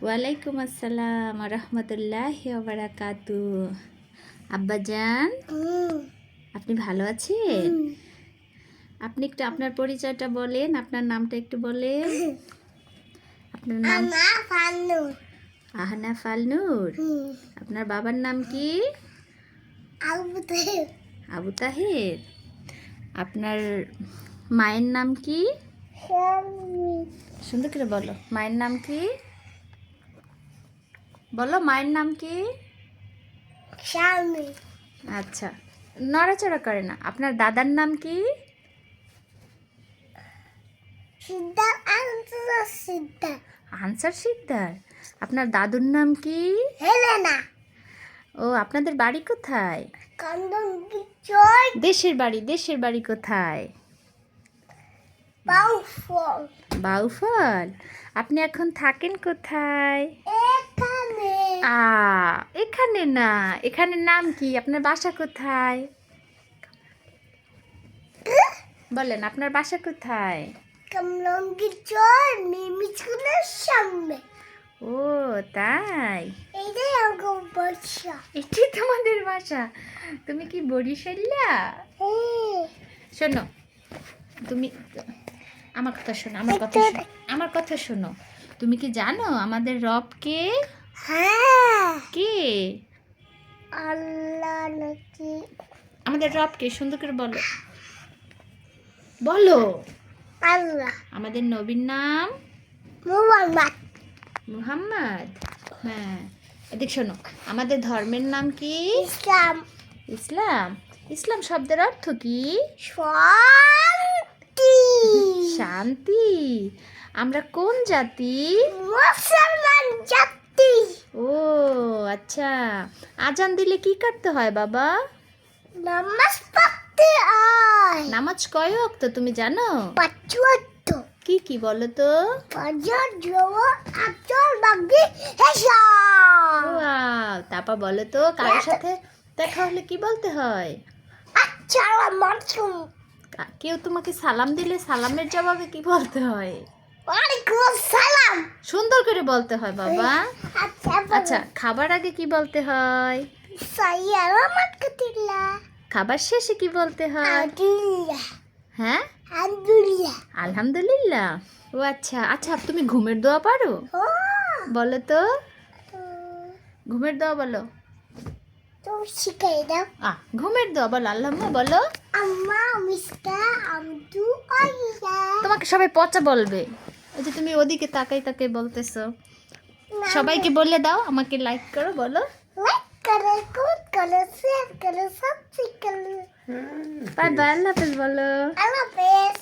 ওয়ালাইকুম আসসালাম রহমতুল্লাহি ওয়া বারাকাতুহু। আব্বাজান, আপনি ভালো আছেন? আপনি একটু আপনার পরিচয়টা বলেন, আপনার নামটা একটু বলেন। আপনার নাম? আহনা ফালনুর। আপনার বাবার নাম কি? আবু তাহের। আপনার মায়ের নাম কি? সুন্দর করে বলো, মায়ের নাম কি? বলো, মায়ের নাম কি? আচ্ছা, নড়াচড়া করে না। আপনার দাদার নাম কি? আনসার সিকদার। আপনার দাদুর নাম কি? হেলেনা। ও, আপনাদের বাড়ি কোথায়? দেশের বাড়ি কোথায়? বাউফল। আপনি এখন থাকেন কোথায়? এখানে না, এখানের নাম কি? আপনার বাসা কোথায় বলেন, আপনার বাসা কোথায়? সামনে। ও তাই, এটাই আমার বাসা। এটি তোমাদের বাসা? তুমি কি বরিশাল্লা? শোনো, তুমি আমার কথা শোনো, আমার কথা শোনো। তুমি কি জানো আমাদের রব কে? হ্যাঁ। কে? আল্লাহ নাকি? আমাদের রব কে? সুন্দর করে বলো, বলো। আল্লাহ। আমাদের নবীর নাম মুহাম্মদ। মুহাম্মদ। হ্যাঁ, এদিক শোনো, আমাদের ধর্মের নাম কি? ইসলাম। ইসলাম। ইসলাম শব্দের অর্থ কি? শান্তি। শান্তি। আমরা কোন জাতি? মুসলমান জাতি। ও আচ্ছা, আজান দিলে কি করতে হয় বাবা? নামাজ পড়তে হয়। নামাজ কয় ওয়াক্ত তুমি জানো? 5 ওয়াক্ত। কি কি বলো তো? ফজর, জোহর, আসর, মাগরিব, এশা। ওয়াও, তারপর বলো তো, কারোর সাথে দেখা হলে কি বলতে হয়? আসসালামু আলাইকুম। কেউ তোমাকে সালাম দিলে সালামের জবাবে কি বলতে হয়? ওয়ালাইকুম আসসালাম। সুন্দর করে বলতে হয় বাবা। আচ্ছা, আচ্ছা, খাবার আগে কি বলতে হয়? সাইয়ারামাতুল্লাহ। খাবার শেষে কি বলতে হয়? আলহামদুলিল্লাহ। হ্যাঁ, আলহামদুলিল্লাহ। আলহামদুলিল্লাহ। ও আচ্ছা আচ্ছা, তুমি ঘুমের দোয়া পারো? ও বলো তো, ঘুমের দোয়া বলো। তুমি শিখাই দাও। ঘুমের দোয়া বলো, আল্লাহুম্মা বলো। আম্মা মিস্তা আমদু আইয়া। তোমাকে সবাই পচা বলবে। ওই যে তুমি ওদিকে তাকাই তাকাই বলতেছো। সবাইকে বলে দাও, আমাকে লাইক করো, বলো। লাইক করো, কমেন্ট করো, শেয়ার করো, সাবস্ক্রাইব করো। বাই বাই, আল্লাহ হাফেজ বলো। আল্লাহ হাফেজ।